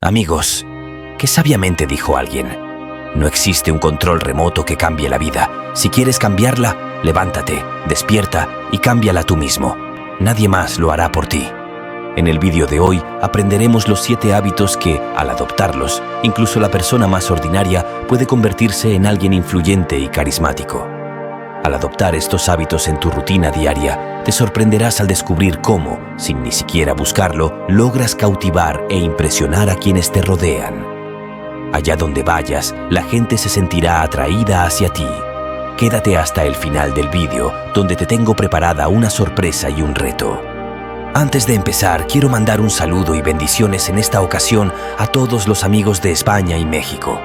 Amigos, que sabiamente dijo alguien, no existe un control remoto que cambie la vida. Si quieres cambiarla, levántate, despierta y cámbiala tú mismo. Nadie más lo hará por ti. En el vídeo de hoy aprenderemos los 7 hábitos que, al adoptarlos, incluso la persona más ordinaria puede convertirse en alguien influyente y carismático. Al adoptar estos hábitos en tu rutina diaria, te sorprenderás al descubrir cómo, sin ni siquiera buscarlo, logras cautivar e impresionar a quienes te rodean. Allá donde vayas, la gente se sentirá atraída hacia ti. Quédate hasta el final del vídeo, donde te tengo preparada una sorpresa y un reto. Antes de empezar, quiero mandar un saludo y bendiciones en esta ocasión a todos los amigos de España y México.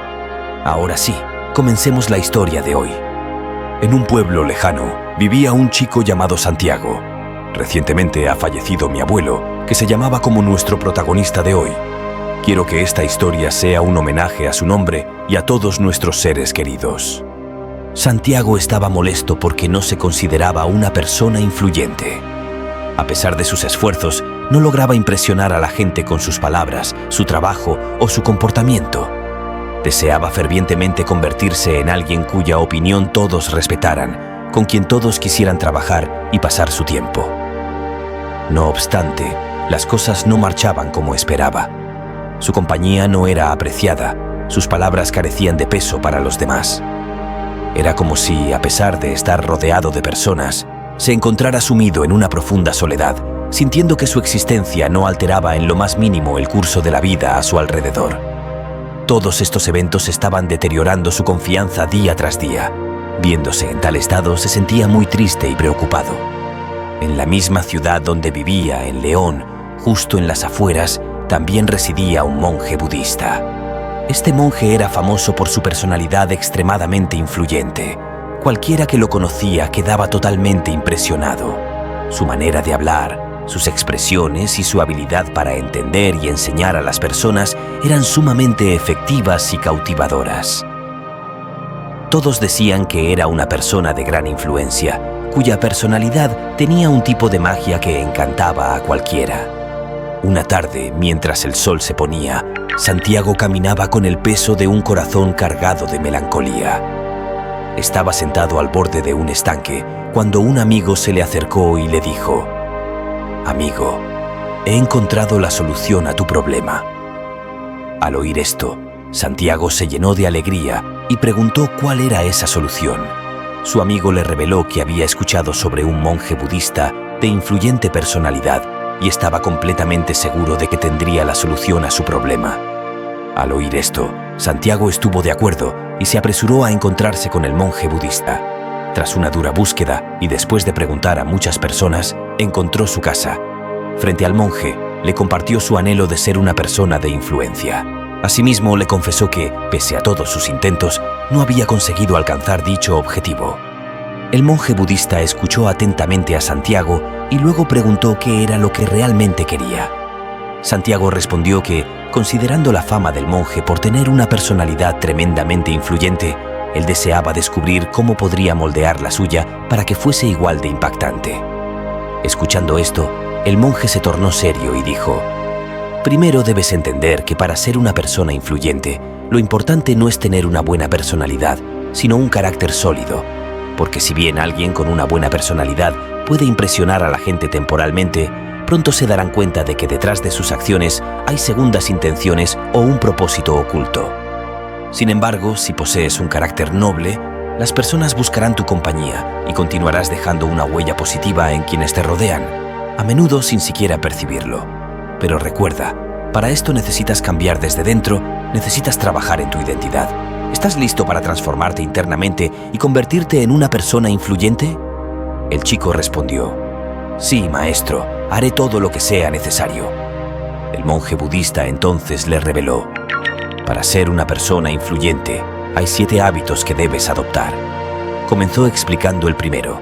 Ahora sí, comencemos la historia de hoy. En un pueblo lejano vivía un chico llamado Santiago. Recientemente ha fallecido mi abuelo, que se llamaba como nuestro protagonista de hoy. Quiero que esta historia sea un homenaje a su nombre y a todos nuestros seres queridos. Santiago estaba molesto porque no se consideraba una persona influyente. A pesar de sus esfuerzos, no lograba impresionar a la gente con sus palabras, su trabajo o su comportamiento. Deseaba fervientemente convertirse en alguien cuya opinión todos respetaran, con quien todos quisieran trabajar y pasar su tiempo. No obstante, las cosas no marchaban como esperaba. Su compañía no era apreciada, sus palabras carecían de peso para los demás. Era como si, a pesar de estar rodeado de personas, se encontrara sumido en una profunda soledad, sintiendo que su existencia no alteraba en lo más mínimo el curso de la vida a su alrededor. Todos estos eventos estaban deteriorando su confianza día tras día. Viéndose en tal estado, se sentía muy triste y preocupado. En la misma ciudad donde vivía, en León, justo en las afueras, también residía un monje budista. Este monje era famoso por su personalidad extremadamente influyente. Cualquiera que lo conocía quedaba totalmente impresionado. Su manera de hablar, sus expresiones y su habilidad para entender y enseñar a las personas eran sumamente efectivas y cautivadoras. Todos decían que era una persona de gran influencia, cuya personalidad tenía un tipo de magia que encantaba a cualquiera. Una tarde, mientras el sol se ponía, Santiago caminaba con el peso de un corazón cargado de melancolía. Estaba sentado al borde de un estanque cuando un amigo se le acercó y le dijo: «Amigo, he encontrado la solución a tu problema». Al oír esto, Santiago se llenó de alegría y preguntó cuál era esa solución. Su amigo le reveló que había escuchado sobre un monje budista de influyente personalidad y estaba completamente seguro de que tendría la solución a su problema. Al oír esto, Santiago estuvo de acuerdo y se apresuró a encontrarse con el monje budista. Tras una dura búsqueda y después de preguntar a muchas personas, encontró su casa. Frente al monje, le compartió su anhelo de ser una persona de influencia. Asimismo, le confesó que, pese a todos sus intentos, no había conseguido alcanzar dicho objetivo. El monje budista escuchó atentamente a Santiago y luego preguntó qué era lo que realmente quería. Santiago respondió que, considerando la fama del monje por tener una personalidad tremendamente influyente, él deseaba descubrir cómo podría moldear la suya para que fuese igual de impactante. Escuchando esto, el monje se tornó serio y dijo: «Primero debes entender que para ser una persona influyente, lo importante no es tener una buena personalidad, sino un carácter sólido. Porque si bien alguien con una buena personalidad puede impresionar a la gente temporalmente, pronto se darán cuenta de que detrás de sus acciones hay segundas intenciones o un propósito oculto. Sin embargo, si posees un carácter noble, las personas buscarán tu compañía y continuarás dejando una huella positiva en quienes te rodean, a menudo sin siquiera percibirlo. Pero recuerda, para esto necesitas cambiar desde dentro, necesitas trabajar en tu identidad. ¿Estás listo para transformarte internamente y convertirte en una persona influyente?». El chico respondió: «Sí, maestro, haré todo lo que sea necesario». El monje budista entonces le reveló: «Para ser una persona influyente, hay 7 hábitos que debes adoptar». Comenzó explicando el primero: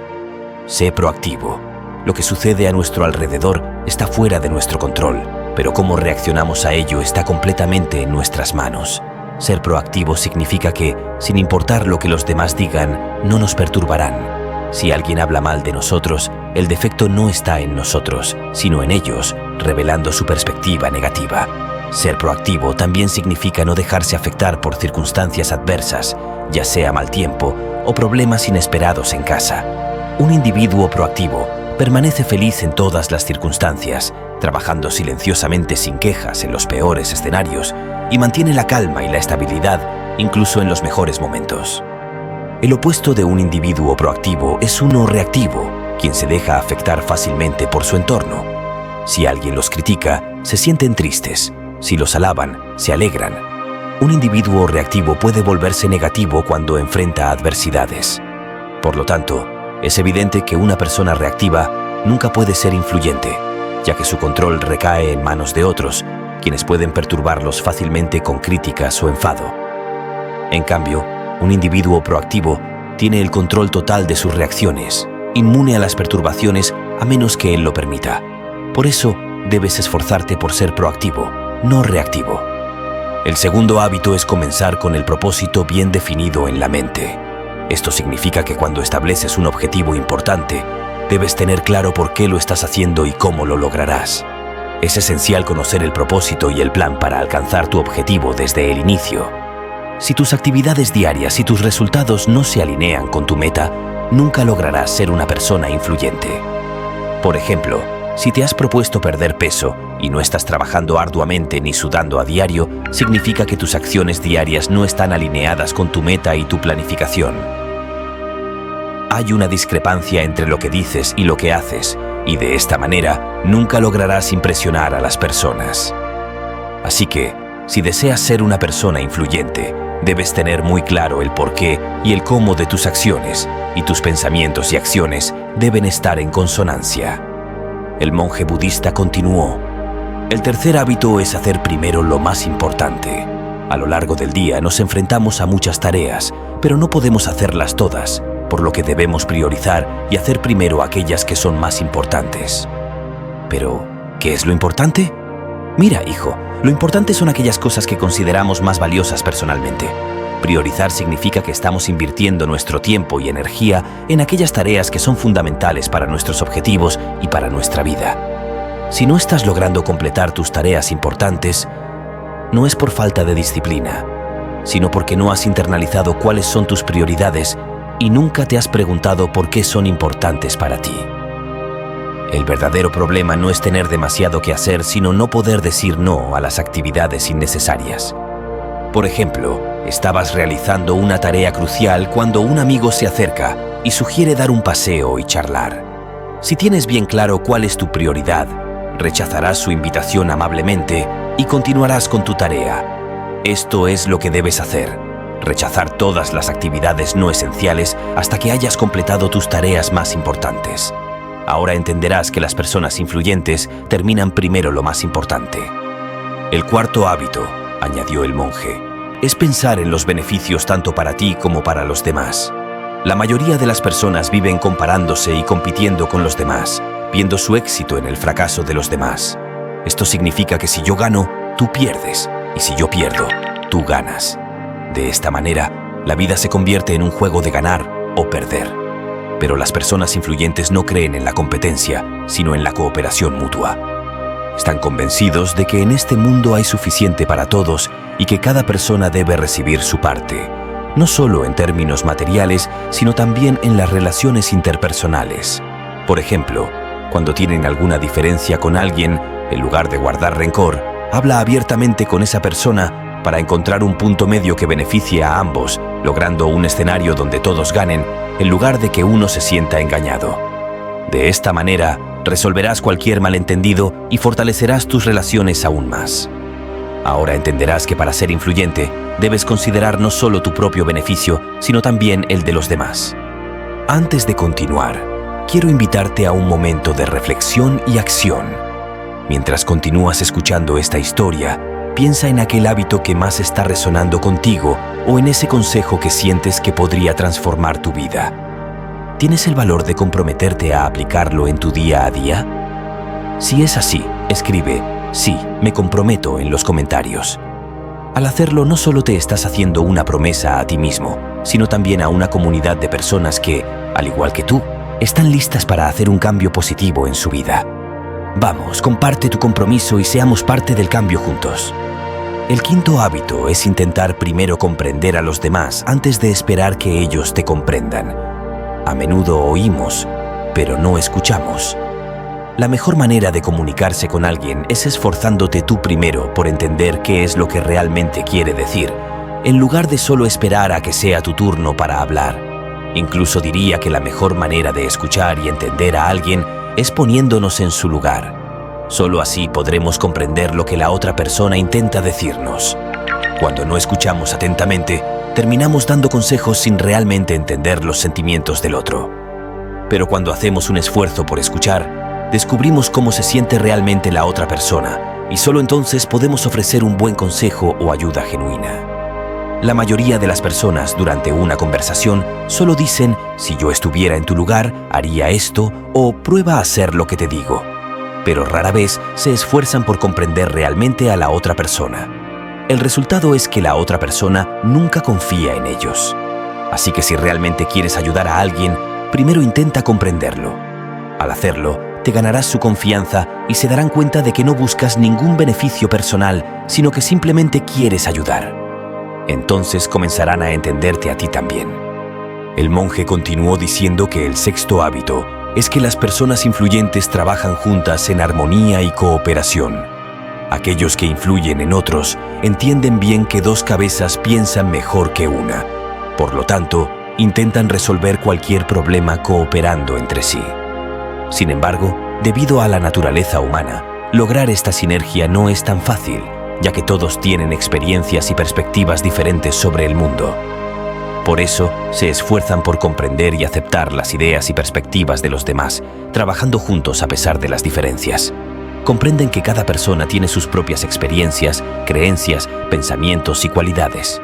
«Sé proactivo. Lo que sucede a nuestro alrededor está fuera de nuestro control, pero cómo reaccionamos a ello está completamente en nuestras manos. Ser proactivo significa que, sin importar lo que los demás digan, no nos perturbarán. Si alguien habla mal de nosotros, el defecto no está en nosotros, sino en ellos, revelando su perspectiva negativa. Ser proactivo también significa no dejarse afectar por circunstancias adversas, ya sea mal tiempo o problemas inesperados en casa. Un individuo proactivo permanece feliz en todas las circunstancias, trabajando silenciosamente sin quejas en los peores escenarios y mantiene la calma y la estabilidad incluso en los mejores momentos. El opuesto de un individuo proactivo es uno reactivo, quien se deja afectar fácilmente por su entorno. Si alguien los critica, se sienten tristes. Si los alaban, se alegran. Un individuo reactivo puede volverse negativo cuando enfrenta adversidades. Por lo tanto, es evidente que una persona reactiva nunca puede ser influyente, ya que su control recae en manos de otros, quienes pueden perturbarlos fácilmente con críticas o enfado. En cambio, un individuo proactivo tiene el control total de sus reacciones, inmune a las perturbaciones a menos que él lo permita. Por eso, debes esforzarte por ser proactivo, no reactivo. El segundo hábito es comenzar con el propósito bien definido en la mente. Esto significa que cuando estableces un objetivo importante, debes tener claro por qué lo estás haciendo y cómo lo lograrás. Es esencial conocer el propósito y el plan para alcanzar tu objetivo desde el inicio. Si tus actividades diarias y tus resultados no se alinean con tu meta, nunca lograrás ser una persona influyente. Por ejemplo, si te has propuesto perder peso y no estás trabajando arduamente ni sudando a diario, significa que tus acciones diarias no están alineadas con tu meta y tu planificación. Hay una discrepancia entre lo que dices y lo que haces, y de esta manera nunca lograrás impresionar a las personas. Así que, si deseas ser una persona influyente, debes tener muy claro el porqué y el cómo de tus acciones, y tus pensamientos y acciones deben estar en consonancia. El monje budista continuó: el tercer hábito es hacer primero lo más importante. A lo largo del día nos enfrentamos a muchas tareas, pero no podemos hacerlas todas, por lo que debemos priorizar y hacer primero aquellas que son más importantes. Pero, ¿qué es lo importante? Mira, hijo, lo importante son aquellas cosas que consideramos más valiosas personalmente. Priorizar significa que estamos invirtiendo nuestro tiempo y energía en aquellas tareas que son fundamentales para nuestros objetivos y para nuestra vida. Si no estás logrando completar tus tareas importantes, no es por falta de disciplina, sino porque no has internalizado cuáles son tus prioridades y nunca te has preguntado por qué son importantes para ti. El verdadero problema no es tener demasiado que hacer, sino no poder decir no a las actividades innecesarias. Por ejemplo, estabas realizando una tarea crucial cuando un amigo se acerca y sugiere dar un paseo y charlar. Si tienes bien claro cuál es tu prioridad, rechazarás su invitación amablemente y continuarás con tu tarea. Esto es lo que debes hacer: rechazar todas las actividades no esenciales hasta que hayas completado tus tareas más importantes. Ahora entenderás que las personas influyentes terminan primero lo más importante. El cuarto hábito, añadió el monje, es pensar en los beneficios tanto para ti como para los demás. La mayoría de las personas viven comparándose y compitiendo con los demás, viendo su éxito en el fracaso de los demás. Esto significa que si yo gano, tú pierdes, y si yo pierdo, tú ganas. De esta manera, la vida se convierte en un juego de ganar o perder. Pero las personas influyentes no creen en la competencia, sino en la cooperación mutua. Están convencidos de que en este mundo hay suficiente para todos y que cada persona debe recibir su parte, no solo en términos materiales, sino también en las relaciones interpersonales. Por ejemplo, cuando tienen alguna diferencia con alguien, en lugar de guardar rencor, habla abiertamente con esa persona para encontrar un punto medio que beneficie a ambos, logrando un escenario donde todos ganen, en lugar de que uno se sienta engañado. De esta manera, resolverás cualquier malentendido y fortalecerás tus relaciones aún más. Ahora entenderás que para ser influyente, debes considerar no solo tu propio beneficio, sino también el de los demás. Antes de continuar, quiero invitarte a un momento de reflexión y acción. Mientras continúas escuchando esta historia, piensa en aquel hábito que más está resonando contigo o en ese consejo que sientes que podría transformar tu vida. ¿Tienes el valor de comprometerte a aplicarlo en tu día a día? Si es así, escribe "Sí, me comprometo" en los comentarios. Al hacerlo, no solo te estás haciendo una promesa a ti mismo, sino también a una comunidad de personas que, al igual que tú, están listas para hacer un cambio positivo en su vida. Vamos, comparte tu compromiso y seamos parte del cambio juntos. El quinto hábito es intentar primero comprender a los demás antes de esperar que ellos te comprendan. A menudo oímos, pero no escuchamos. La mejor manera de comunicarse con alguien es esforzándote tú primero por entender qué es lo que realmente quiere decir, en lugar de solo esperar a que sea tu turno para hablar. Incluso diría que la mejor manera de escuchar y entender a alguien es poniéndonos en su lugar. Solo así podremos comprender lo que la otra persona intenta decirnos. Cuando no escuchamos atentamente, terminamos dando consejos sin realmente entender los sentimientos del otro. Pero cuando hacemos un esfuerzo por escuchar, descubrimos cómo se siente realmente la otra persona y solo entonces podemos ofrecer un buen consejo o ayuda genuina. La mayoría de las personas durante una conversación solo dicen: si yo estuviera en tu lugar, haría esto, o prueba a hacer lo que te digo. Pero rara vez se esfuerzan por comprender realmente a la otra persona. El resultado es que la otra persona nunca confía en ellos. Así que si realmente quieres ayudar a alguien, primero intenta comprenderlo. Al hacerlo, te ganarás su confianza y se darán cuenta de que no buscas ningún beneficio personal, sino que simplemente quieres ayudar. Entonces comenzarán a entenderte a ti también. El monje continuó diciendo que el sexto hábito es que las personas influyentes trabajan juntas en armonía y cooperación. Aquellos que influyen en otros entienden bien que dos cabezas piensan mejor que una. Por lo tanto, intentan resolver cualquier problema cooperando entre sí. Sin embargo, debido a la naturaleza humana, lograr esta sinergia no es tan fácil, ya que todos tienen experiencias y perspectivas diferentes sobre el mundo. Por eso, se esfuerzan por comprender y aceptar las ideas y perspectivas de los demás, trabajando juntos a pesar de las diferencias. Comprenden que cada persona tiene sus propias experiencias, creencias, pensamientos y cualidades.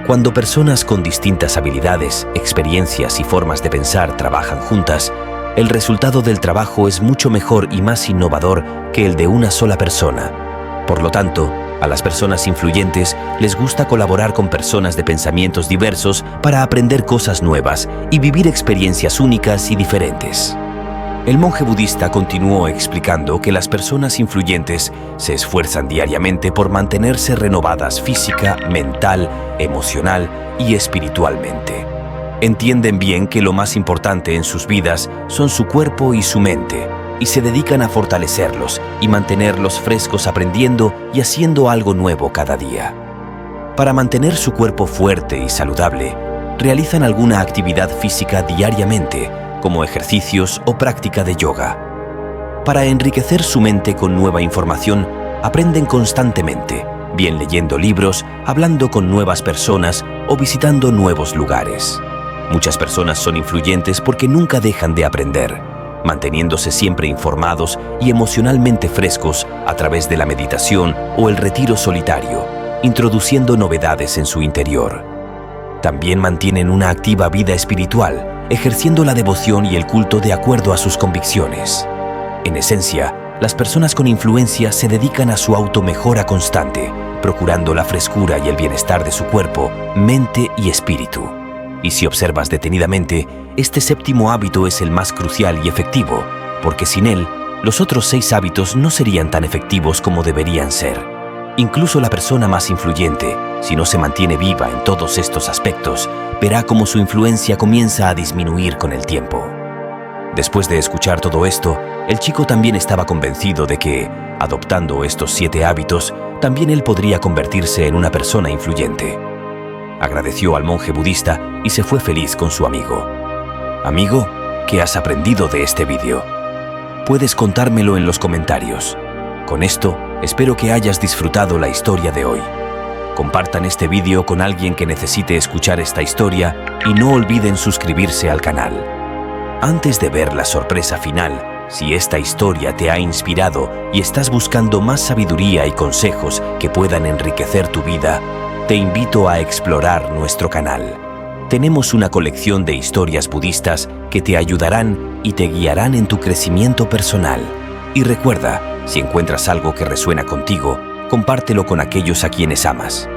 Cuando personas con distintas habilidades, experiencias y formas de pensar trabajan juntas, el resultado del trabajo es mucho mejor y más innovador que el de una sola persona. Por lo tanto, a las personas influyentes les gusta colaborar con personas de pensamientos diversos para aprender cosas nuevas y vivir experiencias únicas y diferentes. El monje budista continuó explicando que las personas influyentes se esfuerzan diariamente por mantenerse renovadas física, mental, emocional y espiritualmente. Entienden bien que lo más importante en sus vidas son su cuerpo y su mente, y se dedican a fortalecerlos y mantenerlos frescos aprendiendo y haciendo algo nuevo cada día. Para mantener su cuerpo fuerte y saludable, realizan alguna actividad física diariamente, como ejercicios o práctica de yoga. Para enriquecer su mente con nueva información, aprenden constantemente, bien leyendo libros, hablando con nuevas personas o visitando nuevos lugares. Muchas personas son influyentes porque nunca dejan de aprender, manteniéndose siempre informados y emocionalmente frescos a través de la meditación o el retiro solitario, introduciendo novedades en su interior. También mantienen una activa vida espiritual, ejerciendo la devoción y el culto de acuerdo a sus convicciones. En esencia, las personas con influencia se dedican a su automejora constante, procurando la frescura y el bienestar de su cuerpo, mente y espíritu. Y si observas detenidamente, este séptimo hábito es el más crucial y efectivo, porque sin él, los otros 6 hábitos no serían tan efectivos como deberían ser. Incluso la persona más influyente, si no se mantiene viva en todos estos aspectos, verá cómo su influencia comienza a disminuir con el tiempo. Después de escuchar todo esto, el chico también estaba convencido de que, adoptando estos 7 hábitos, también él podría convertirse en una persona influyente. Agradeció al monje budista y se fue feliz con su amigo. Amigo, ¿qué has aprendido de este vídeo? Puedes contármelo en los comentarios. Con esto, espero que hayas disfrutado la historia de hoy. Compartan este vídeo con alguien que necesite escuchar esta historia y no olviden suscribirse al canal. Antes de ver la sorpresa final, si esta historia te ha inspirado y estás buscando más sabiduría y consejos que puedan enriquecer tu vida, te invito a explorar nuestro canal. Tenemos una colección de historias budistas que te ayudarán y te guiarán en tu crecimiento personal. Y recuerda, si encuentras algo que resuena contigo, compártelo con aquellos a quienes amas.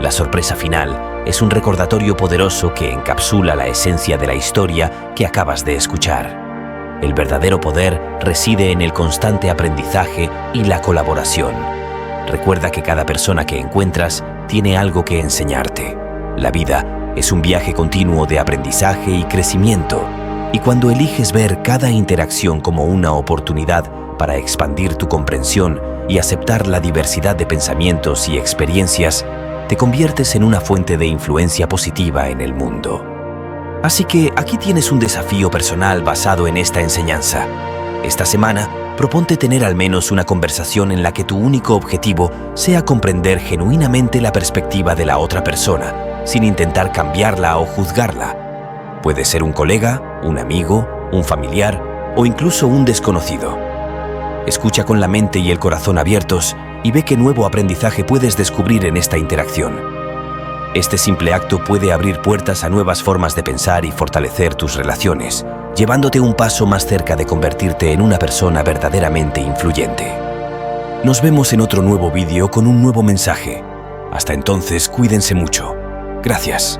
La sorpresa final es un recordatorio poderoso que encapsula la esencia de la historia que acabas de escuchar. El verdadero poder reside en el constante aprendizaje y la colaboración. Recuerda que cada persona que encuentras tiene algo que enseñarte. La vida es un viaje continuo de aprendizaje y crecimiento, y cuando eliges ver cada interacción como una oportunidad para expandir tu comprensión y aceptar la diversidad de pensamientos y experiencias, te conviertes en una fuente de influencia positiva en el mundo. Así que aquí tienes un desafío personal basado en esta enseñanza. Esta semana, proponte tener al menos una conversación en la que tu único objetivo sea comprender genuinamente la perspectiva de la otra persona, sin intentar cambiarla o juzgarla. Puede ser un colega, un amigo, un familiar o incluso un desconocido. Escucha con la mente y el corazón abiertos y ve qué nuevo aprendizaje puedes descubrir en esta interacción. Este simple acto puede abrir puertas a nuevas formas de pensar y fortalecer tus relaciones, llevándote un paso más cerca de convertirte en una persona verdaderamente influyente. Nos vemos en otro nuevo vídeo con un nuevo mensaje. Hasta entonces, cuídense mucho. Gracias.